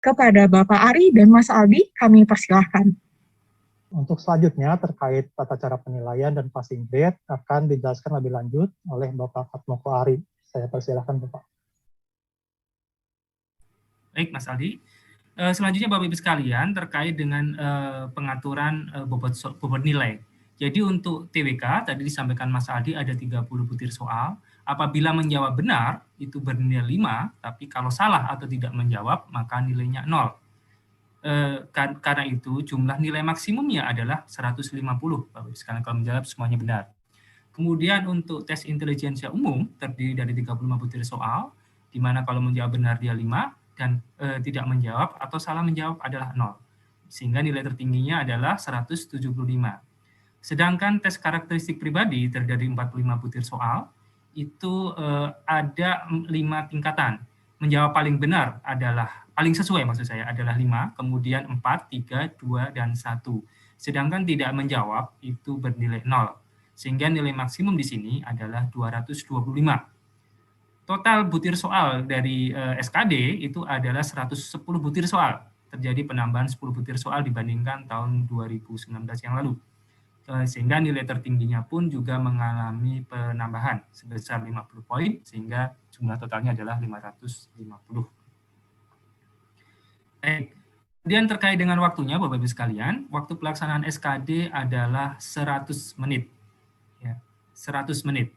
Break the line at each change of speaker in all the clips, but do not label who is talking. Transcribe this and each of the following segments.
Kepada Bapak Ari dan Mas Aldi, kami persilahkan.
Untuk selanjutnya terkait tata cara penilaian dan passing grade akan dijelaskan lebih lanjut oleh Bapak Fatmoko Ari. Saya persilahkan Bapak.
Baik Mas Aldi. Selanjutnya Bapak Ibu sekalian terkait dengan pengaturan bobot nilai. Jadi untuk TWK tadi disampaikan Mas Aldi ada 30 butir soal. Apabila menjawab benar itu bernilai 5, tapi kalau salah atau tidak menjawab maka nilainya 0. Karena itu jumlah nilai maksimumnya adalah 150 Bapak Ibu sekalian kalau menjawab semuanya benar. Kemudian untuk tes intelijensia umum terdiri dari 35 butir soal, di mana kalau menjawab benar dia 5 dan tidak menjawab atau salah menjawab adalah 0. Sehingga nilai tertingginya adalah 175. Sedangkan tes karakteristik pribadi terdiri dari 45 butir soal, itu ada 5 tingkatan. Menjawab paling benar adalah, paling sesuai maksud saya adalah 5, kemudian 4, 3, 2, dan 1. Sedangkan tidak menjawab itu bernilai 0. Sehingga nilai maksimum di sini adalah 225. Total butir soal dari SKD itu adalah 110 butir soal. Terjadi penambahan 10 butir soal dibandingkan tahun 2019 yang lalu. Sehingga nilai tertingginya pun juga mengalami penambahan sebesar 50 poin, sehingga jumlah totalnya adalah 550. Baik. Kemudian terkait dengan waktunya, Bapak Ibu sekalian, waktu pelaksanaan SKD adalah 100 menit. Ya, 100 menit.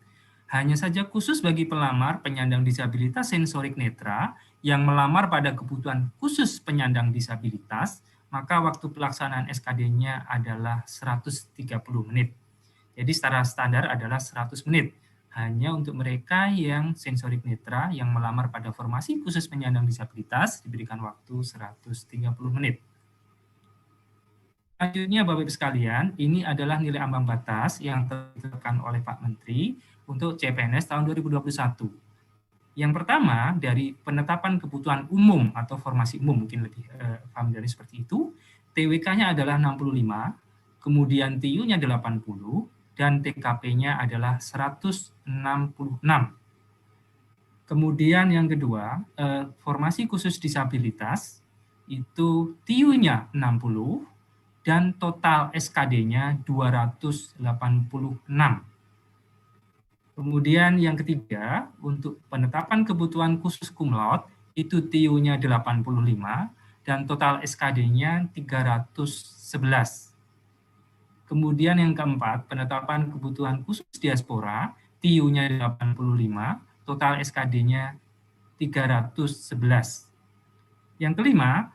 Hanya saja khusus bagi pelamar penyandang disabilitas sensorik netra yang melamar pada kebutuhan khusus penyandang disabilitas, maka waktu pelaksanaan SKD-nya adalah 130 menit. Jadi secara standar adalah 100 menit. Hanya untuk mereka yang sensorik netra yang melamar pada formasi khusus penyandang disabilitas diberikan waktu 130 menit. Selanjutnya Bapak Ibu sekalian, ini adalah nilai ambang batas yang ditetapkan oleh Pak Menteri untuk CPNS tahun 2021. Yang pertama, dari penetapan kebutuhan umum atau formasi umum, mungkin lebih familiar seperti itu, TWK-nya adalah 65, kemudian TIU-nya 80, dan TKP-nya adalah 166. Kemudian yang kedua, formasi khusus disabilitas, itu TIU-nya 60, dan total SKD-nya 286. Kemudian yang ketiga, untuk penetapan kebutuhan khusus cum laude, itu TIU-nya 85, dan total SKD-nya 311. Kemudian yang keempat, penetapan kebutuhan khusus diaspora, TIU-nya 85, total SKD-nya 311. Yang kelima,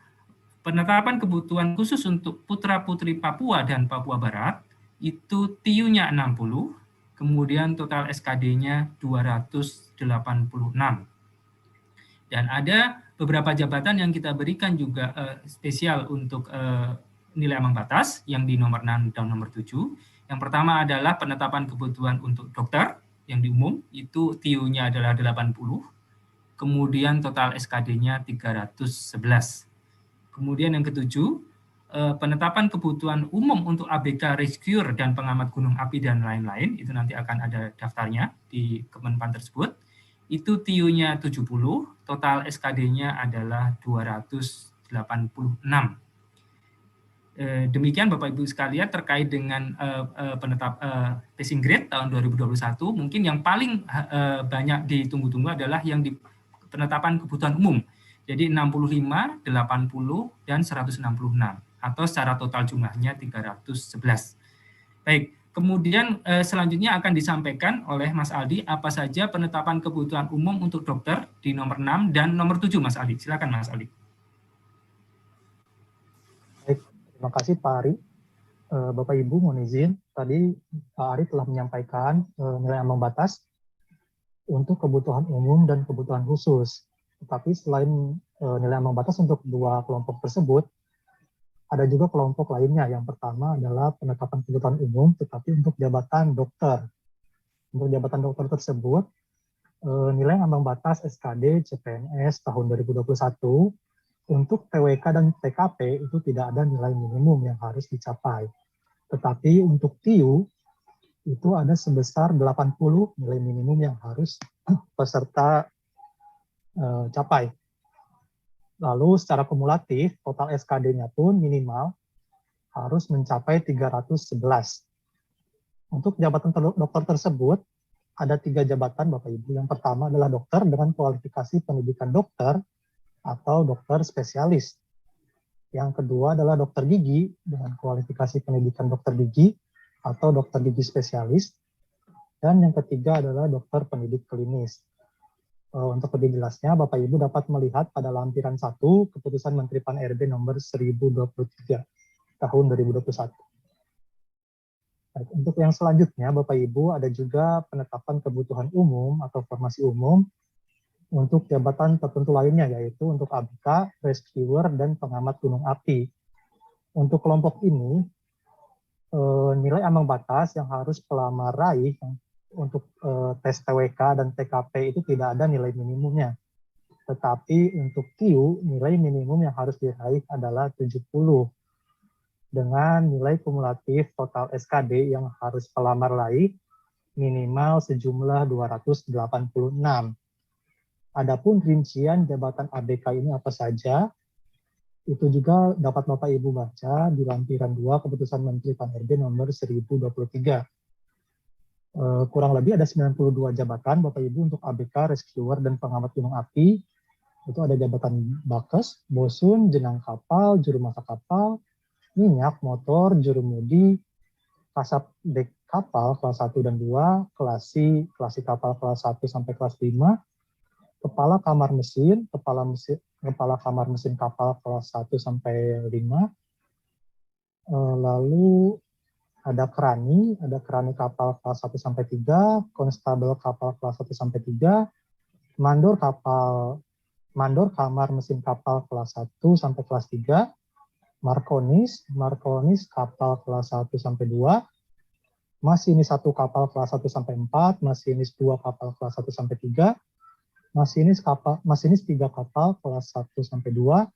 penetapan kebutuhan khusus untuk putra-putri Papua dan Papua Barat, itu TIU-nya 60, kemudian total SKD-nya 286. Dan ada beberapa jabatan yang kita berikan juga spesial untuk nilai ambang batas yang di nomor 6 dan nomor 7. Yang pertama adalah penetapan kebutuhan untuk dokter yang di umum, itu TIU-nya adalah 80, kemudian total SKD-nya 311. Kemudian yang ketujuh, penetapan kebutuhan umum untuk ABK rescuer dan pengamat gunung api dan lain-lain, itu nanti akan ada daftarnya di Kemenpan tersebut. Itu TIU-nya 70, total SKD-nya adalah 286. Demikian Bapak Ibu sekalian terkait dengan passing grade tahun 2021, mungkin yang paling banyak ditunggu-tunggu adalah yang di penetapan kebutuhan umum. Jadi 65, 80, dan 166. Atau secara total jumlahnya 311. Baik, kemudian selanjutnya akan disampaikan oleh Mas Aldi apa saja penetapan kebutuhan umum untuk dokter di nomor 6 dan nomor 7, Mas Aldi. Silakan Mas Aldi.
Baik, terima kasih Pak Ari. Bapak Ibu mohon izin, tadi Pak Ari telah menyampaikan nilai ambang batas untuk kebutuhan umum dan kebutuhan khusus. Tetapi selain nilai ambang batas untuk dua kelompok tersebut, ada juga kelompok lainnya. Yang pertama adalah penetapan kebutuhan umum, tetapi untuk jabatan dokter. Untuk jabatan dokter tersebut, nilai ambang batas SKD CPNS tahun 2021 untuk TWK dan TKP itu tidak ada nilai minimum yang harus dicapai. Tetapi untuk TIU itu ada sebesar 80 nilai minimum yang harus peserta capai. Lalu secara kumulatif, total SKD-nya pun minimal harus mencapai 311. Untuk jabatan dokter tersebut, ada 3 jabatan Bapak Ibu. Yang pertama adalah dokter dengan kualifikasi pendidikan dokter atau dokter spesialis. Yang kedua adalah dokter gigi dengan kualifikasi pendidikan dokter gigi atau dokter gigi spesialis. Dan yang ketiga adalah dokter pendidik klinis. Untuk lebih jelasnya, Bapak Ibu dapat melihat pada lampiran 1 Keputusan Menteri Pan-RB nomor 1023 tahun 2021. Untuk yang selanjutnya, Bapak Ibu, ada juga penetapan kebutuhan umum atau formasi umum untuk jabatan tertentu lainnya, yaitu untuk ABK, rescuer, dan pengamat gunung api. Untuk kelompok ini, nilai ambang batas yang harus pelamar raih untuk tes TWK dan TKP itu tidak ada nilai minimumnya. Tetapi untuk TIU, nilai minimum yang harus diraih adalah 70. Dengan nilai kumulatif total SKD yang harus pelamar raih minimal sejumlah 286. Adapun rincian jabatan ABK ini apa saja, itu juga dapat Bapak Ibu baca di lampiran 2 Keputusan Menteri Pan-RB nomor 1023. Kurang lebih ada 92 jabatan Bapak Ibu untuk ABK, rescuer, dan pengamat gunung api. Itu ada jabatan Bakes, Bosun, jenang kapal, juru masak kapal, minyak, motor, jurumudi, kasap dek kapal kelas 1 dan 2, kelasi kapal kelas 1 sampai kelas 5, kepala kamar mesin, kepala kamar mesin kapal kelas 1 sampai 5, lalu ada kerani kapal kelas 1 sampai 3, konstabel kapal kelas 1 sampai 3, mandor kamar mesin kapal kelas 1 sampai kelas 3, markonis kapal kelas 1 sampai 2, masinis 1 kapal kelas 1 sampai 4, masinis 2 kapal kelas 1 sampai 3, masinis 3 kapal kelas 1 sampai 2,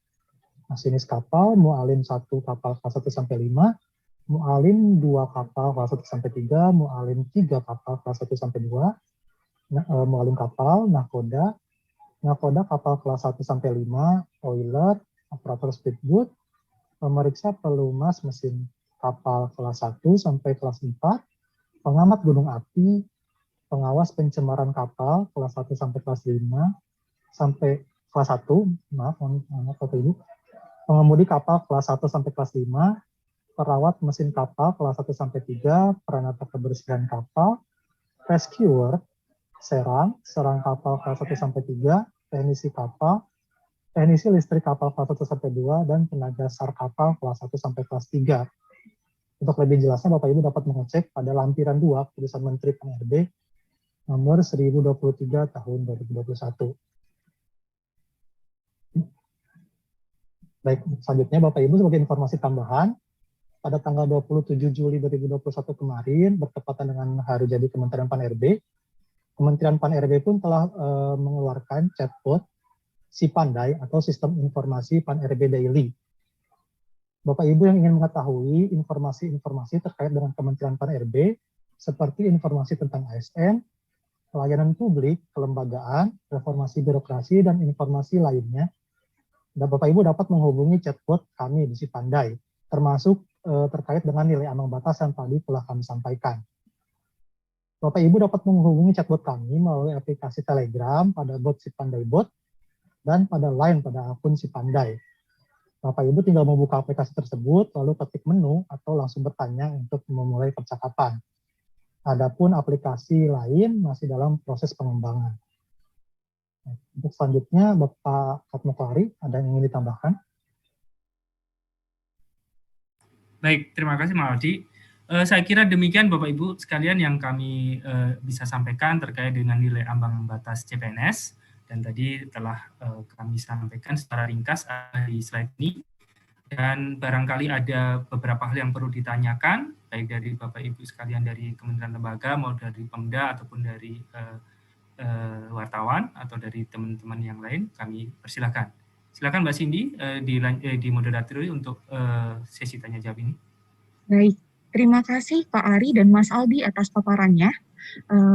masinis kapal, mualim 1 kapal kelas 1 sampai 5, mualim 2 kapal kelas 1 sampai 3, mualim 3 kapal kelas 1 sampai 2, mualim kapal, nakoda kapal kelas 1 sampai 5, oiler, operator speedboat, pemeriksa pelumas mesin kapal kelas 1 sampai kelas 4, pengamat gunung api, pengawas pencemaran kapal kelas 1 sampai kelas 5, sampai kelas 1, maaf Bapak Ibu, pengemudi kapal kelas 1 sampai kelas 5, perawat mesin kapal kelas 1 sampai 3, peranata kebersihan kapal, rescuer, serang kapal kelas 1 sampai 3, teknisi listrik kapal kelas 1 sampai 2, dan tenaga SAR kapal kelas 1 sampai kelas 3. Untuk lebih jelasnya, Bapak Ibu dapat mengecek pada lampiran 2 Keputusan Menteri Pan-RB nomor 1023 tahun 2021. Baik, selanjutnya Bapak Ibu sebagai informasi tambahan, pada tanggal 27 Juli 2021 kemarin, bertepatan dengan hari jadi Kementerian Pan-RB, Kementerian Pan-RB pun telah mengeluarkan chatbot Si Pandai atau Sistem Informasi Pan-RB Daily. Bapak Ibu yang ingin mengetahui informasi-informasi terkait dengan Kementerian Pan-RB, seperti informasi tentang ASN, pelayanan publik, kelembagaan, reformasi birokrasi, dan informasi lainnya, dan Bapak Ibu dapat menghubungi chatbot kami di Si Pandai, termasuk terkait dengan nilai ambang batas yang tadi telah kami sampaikan. Bapak Ibu dapat menghubungi chatbot kami melalui aplikasi Telegram pada bot Si Pandai Bot dan pada Line pada akun Si Pandai. Bapak Ibu tinggal membuka aplikasi tersebut, lalu ketik menu atau langsung bertanya untuk memulai percakapan. Adapun aplikasi lain masih dalam proses pengembangan. Untuk selanjutnya, Bapak Fatmokari, ada yang ingin ditambahkan?
Baik, terima kasih Mas Aldi. Saya kira demikian Bapak Ibu sekalian yang kami bisa sampaikan terkait dengan nilai ambang batas CPNS, dan tadi telah kami sampaikan secara ringkas di slide ini. Dan barangkali ada beberapa hal yang perlu ditanyakan, baik dari Bapak Ibu sekalian dari Kementerian Lembaga, mau dari Pemda ataupun dari wartawan atau dari teman-teman yang lain, kami persilahkan. Silakan Mbak Cindy di moderator untuk sesi tanya jawab ini.
Baik, terima kasih Pak Ari dan Mas Aldi atas paparannya.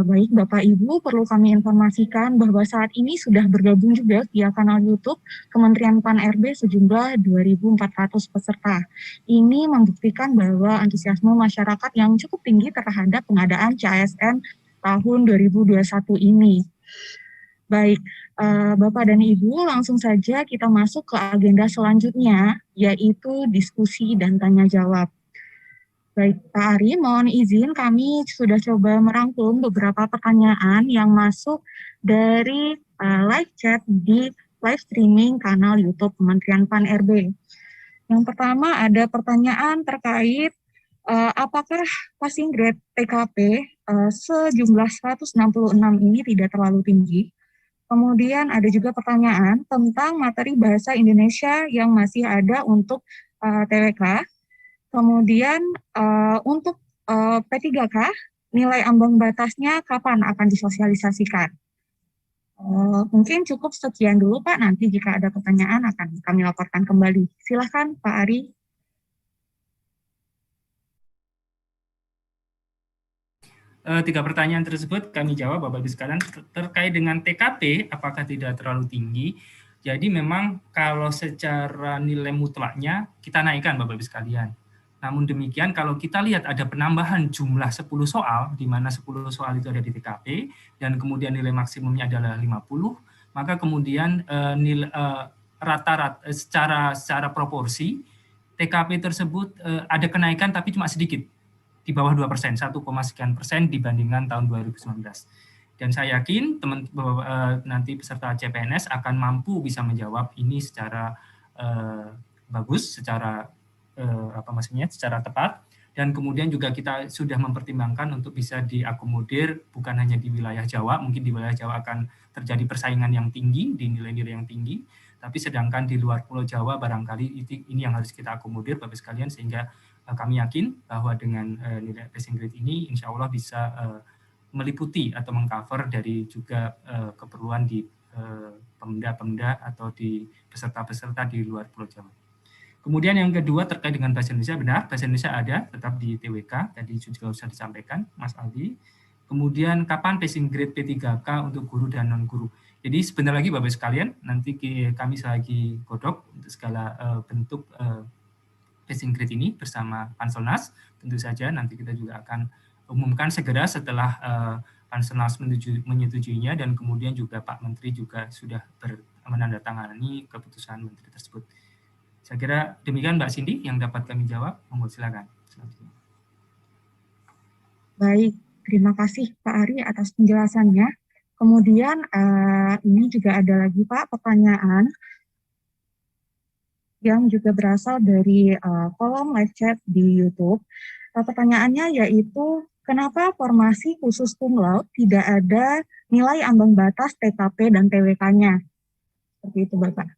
Baik Bapak Ibu, perlu kami informasikan bahwa saat ini sudah bergabung juga via kanal YouTube Kementerian Pan-RB sejumlah 2.400 peserta. Ini membuktikan bahwa antusiasme masyarakat yang cukup tinggi terhadap pengadaan CASN tahun 2021 ini. Baik, Bapak dan Ibu, langsung saja kita masuk ke agenda selanjutnya, yaitu diskusi dan tanya jawab. Baik, Pak Ari, mohon izin kami sudah coba merangkum beberapa pertanyaan yang masuk dari live chat di live streaming kanal YouTube Kementerian Pan-RB. Yang pertama ada pertanyaan terkait apakah passing grade TKP sejumlah 166 ini tidak terlalu tinggi. Kemudian ada juga pertanyaan tentang materi bahasa Indonesia yang masih ada untuk TWK. Kemudian untuk P3K, nilai ambang batasnya kapan akan disosialisasikan? Mungkin cukup sekian dulu Pak, nanti jika ada pertanyaan akan kami laporkan kembali. Silahkan Pak Ari.
Tiga pertanyaan tersebut kami jawab Bapak Ibu sekalian. Terkait dengan TKP, apakah tidak terlalu tinggi? Jadi memang kalau secara nilai mutlaknya kita naikkan Bapak Ibu sekalian. Namun demikian kalau kita lihat ada penambahan jumlah 10 soal, di mana 10 soal itu ada di TKP, dan kemudian nilai maksimumnya adalah 50, maka kemudian rata-rata secara proporsi, TKP tersebut ada kenaikan tapi cuma sedikit, di bawah 2%, 1,sekian% dibandingkan tahun 2019. Dan saya yakin nanti peserta CPNS akan mampu bisa menjawab ini secara bagus, secara secara tepat, dan kemudian juga kita sudah mempertimbangkan untuk bisa diakomodir bukan hanya di wilayah Jawa, mungkin di wilayah Jawa akan terjadi persaingan yang tinggi, di nilai-nilai yang tinggi, tapi sedangkan di luar Pulau Jawa barangkali ini yang harus kita akomodir Bapak sekalian, sehingga kami yakin bahwa dengan nilai passing grade ini insya Allah bisa meliputi atau mengcover dari juga keperluan di pemda-pemda atau di peserta-peserta di luar Pulau Jawa. Kemudian yang kedua terkait dengan bahasa Indonesia, benar, bahasa Indonesia ada tetap di TWK, tadi juga sudah disampaikan Mas Aldi. Kemudian kapan passing grade P3K untuk guru dan non-guru. Jadi sebentar lagi Bapak sekalian, nanti kami lagi godok untuk segala bentuk passing grade ini bersama Panselnas. Tentu saja nanti kita juga akan umumkan segera setelah Panselnas menyetujuinya, dan kemudian juga Pak Menteri juga sudah menandatangani keputusan Menteri tersebut. Saya kira demikian Mbak Cindy yang dapat kami jawab. Monggo silakan.
Baik, terima kasih Pak Ari atas penjelasannya. Kemudian ini juga ada lagi Pak pertanyaan yang juga berasal dari kolom live chat di YouTube. Pertanyaannya yaitu, kenapa formasi khusus cum laude tidak ada nilai ambang batas TKP dan TWK-nya? Seperti itu Bapak.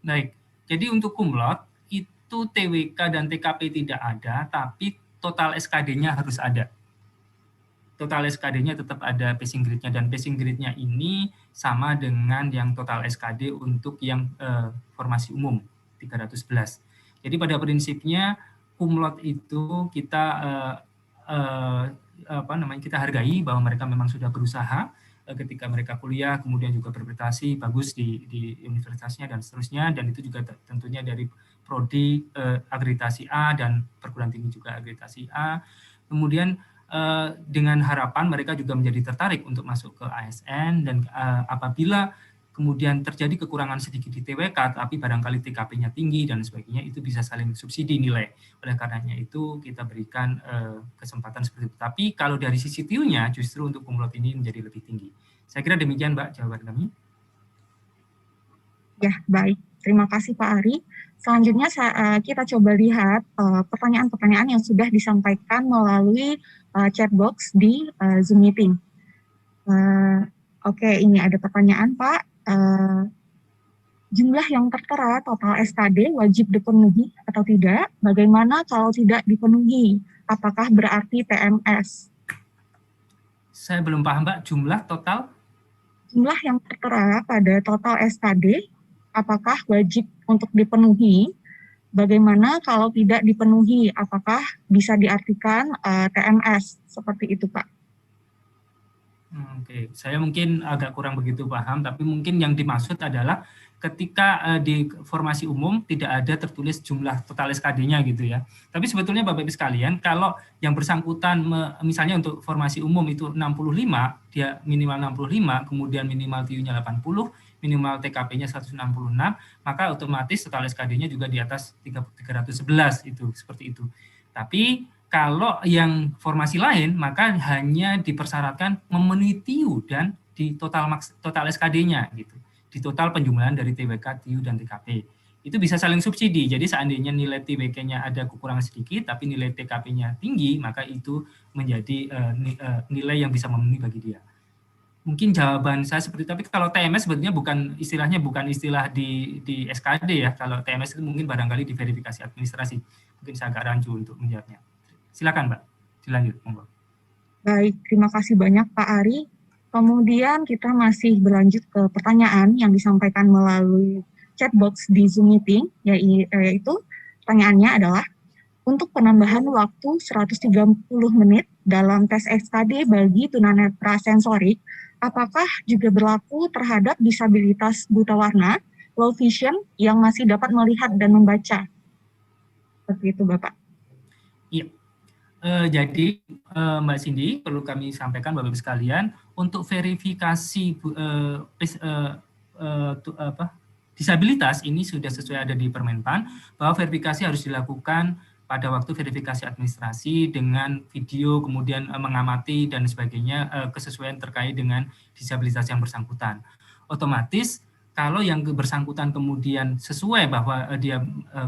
Baik, jadi untuk cum laude itu TWK dan TKP tidak ada, tapi total SKD-nya harus ada. Total SKD-nya tetap ada passing grade-nya, dan passing grade-nya ini sama dengan yang total SKD untuk yang formasi umum 311. Jadi pada prinsipnya cum laude itu kita kita hargai bahwa mereka memang sudah berusaha ketika mereka kuliah, kemudian juga berprestasi bagus di universitasnya dan seterusnya, dan itu juga tentunya dari prodi akreditasi A dan perguruan tinggi juga akreditasi A. Kemudian dengan harapan mereka juga menjadi tertarik untuk masuk ke ASN, dan apabila kemudian terjadi kekurangan sedikit di TWK, tapi barangkali TKP-nya tinggi dan sebagainya, itu bisa saling subsidi nilai. Oleh karenanya itu kita berikan kesempatan seperti itu. Tapi kalau dari sisi TIU-nya justru untuk cum laude ini menjadi lebih tinggi. Saya kira demikian Mbak jawaban kami.
Ya, baik. Terima kasih Pak Ari. Selanjutnya kita coba lihat pertanyaan-pertanyaan yang sudah disampaikan melalui chat box di Zoom Meeting. Oke, ini ada pertanyaan Pak. Jumlah yang tertera total SKD wajib dipenuhi atau tidak? Bagaimana kalau tidak dipenuhi? Apakah berarti TMS?
Saya belum paham Mbak, jumlah total?
Jumlah yang tertera pada total SKD, apakah wajib untuk dipenuhi? Bagaimana kalau tidak dipenuhi? Apakah bisa diartikan TMS? Seperti itu, Pak.
Oke, saya mungkin agak kurang begitu paham, tapi mungkin yang dimaksud adalah ketika di formasi umum tidak ada tertulis jumlah total SKD-nya gitu ya. Tapi sebetulnya Bapak Ibu sekalian, kalau yang bersangkutan misalnya untuk formasi umum itu 65, dia minimal 65, kemudian minimal TIU-nya 80, minimal TKP-nya 166, maka otomatis total SKD-nya juga di atas 311 itu, seperti itu. Tapi kalau yang formasi lain, maka hanya dipersyaratkan memenuhi TIU dan di total SKD-nya gitu. Di total penjumlahan dari TWK, TIU, dan TKP. Itu bisa saling subsidi. Jadi seandainya nilai TWK-nya ada kekurangan sedikit, tapi nilai TKP-nya tinggi, maka itu menjadi nilai yang bisa memenuhi bagi dia. Mungkin jawaban saya seperti itu, tapi kalau TMS sebetulnya bukan istilah di SKD ya. Kalau TMS itu mungkin barangkali di verifikasi administrasi. Mungkin saya agak rancu untuk menjawabnya. Silakan Mbak, dilanjut. Monggo.
Baik, terima kasih banyak Pak Ari. Kemudian kita masih berlanjut ke pertanyaan yang disampaikan melalui chat box di Zoom Meeting, yaitu pertanyaannya adalah, untuk penambahan waktu 130 menit dalam tes SKD bagi tunanetra sensorik, apakah juga berlaku terhadap disabilitas buta warna, low vision, yang masih dapat melihat dan membaca? Seperti itu, Bapak.
Iya. Jadi Mbak Cindy, perlu kami sampaikan Bapak Ibu sekalian, untuk verifikasi disabilitas ini sudah sesuai ada di Permenpan, bahwa verifikasi harus dilakukan pada waktu verifikasi administrasi dengan video, kemudian mengamati dan sebagainya, kesesuaian terkait dengan disabilitas yang bersangkutan. Otomatis kalau yang bersangkutan kemudian sesuai bahwa dia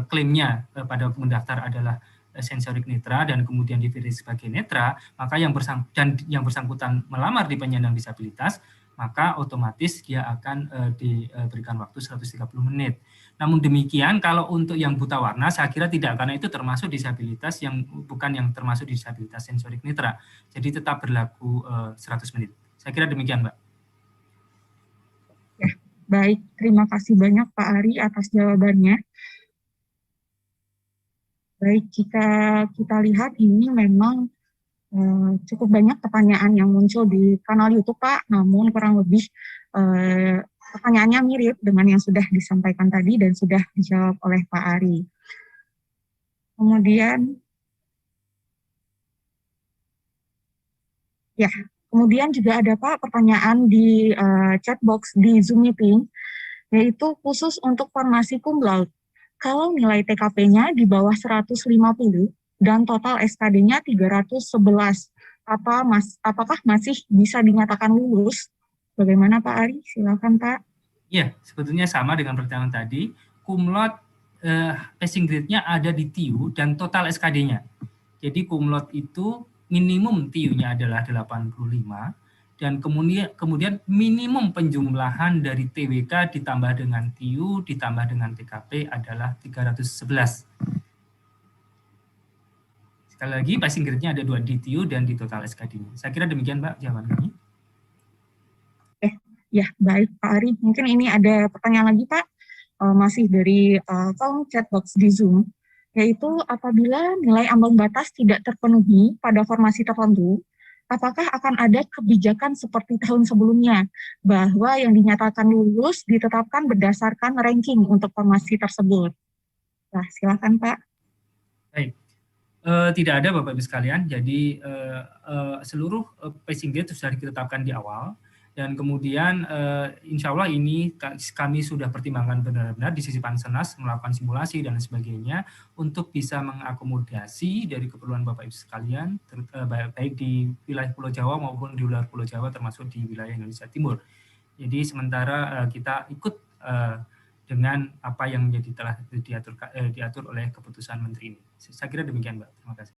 klaimnya pada mendaftar adalah sensorik netra dan kemudian dipilih sebagai netra, maka yang bersangkutan melamar di penyandang disabilitas, maka otomatis dia akan diberikan waktu 130 menit. Namun demikian, kalau untuk yang buta warna, saya kira tidak, karena itu termasuk disabilitas yang bukan yang termasuk disabilitas sensorik netra. Jadi tetap berlaku 100 menit. Saya kira demikian, Mbak.
Ya, baik, terima kasih banyak Pak Ari atas jawabannya. Baik, jika kita lihat ini memang cukup banyak pertanyaan yang muncul di kanal YouTube, Pak, namun kurang lebih pertanyaannya mirip dengan yang sudah disampaikan tadi dan sudah dijawab oleh Pak Ari. Kemudian juga ada Pak pertanyaan di chat box di Zoom Meeting, yaitu khusus untuk formasi cum laude. Kalau nilai TKP-nya di bawah 150 dan total SKD-nya 311, apakah masih bisa dinyatakan lulus? Bagaimana Pak Ari? Silakan Pak.
Iya, sebetulnya sama dengan pertanyaan tadi. Cum laude passing grade-nya ada di TIU dan total SKD-nya. Jadi cum laude itu minimum TIU-nya adalah 85, dan kemudian minimum penjumlahan dari TWK ditambah dengan TIU ditambah dengan TKP adalah 311. Sekali lagi, passing grade-nya ada 2 di TIU dan di total SKD-nya. Saya kira demikian, Mbak, jawaban kami.
Ya, baik Pak Ari. Mungkin ini ada pertanyaan lagi, Pak. Masih dari kolom chat box di Zoom, yaitu apabila nilai ambang batas tidak terpenuhi pada formasi tertentu, apakah akan ada kebijakan seperti tahun sebelumnya, bahwa yang dinyatakan lulus ditetapkan berdasarkan ranking untuk formasi tersebut? Nah, silakan Pak.
Baik. Tidak ada Bapak Ibu sekalian, jadi seluruh passing grade sudah ditetapkan di awal, dan kemudian insya Allah ini kami sudah pertimbangkan benar-benar di sisi Pansenas, melakukan simulasi dan sebagainya untuk bisa mengakomodasi dari keperluan Bapak Ibu sekalian, baik di wilayah Pulau Jawa maupun di luar Pulau Jawa, termasuk di wilayah Indonesia Timur. Jadi sementara kita ikut dengan apa yang menjadi telah diatur oleh keputusan Menteri ini. Saya kira demikian, Mbak. Terima kasih.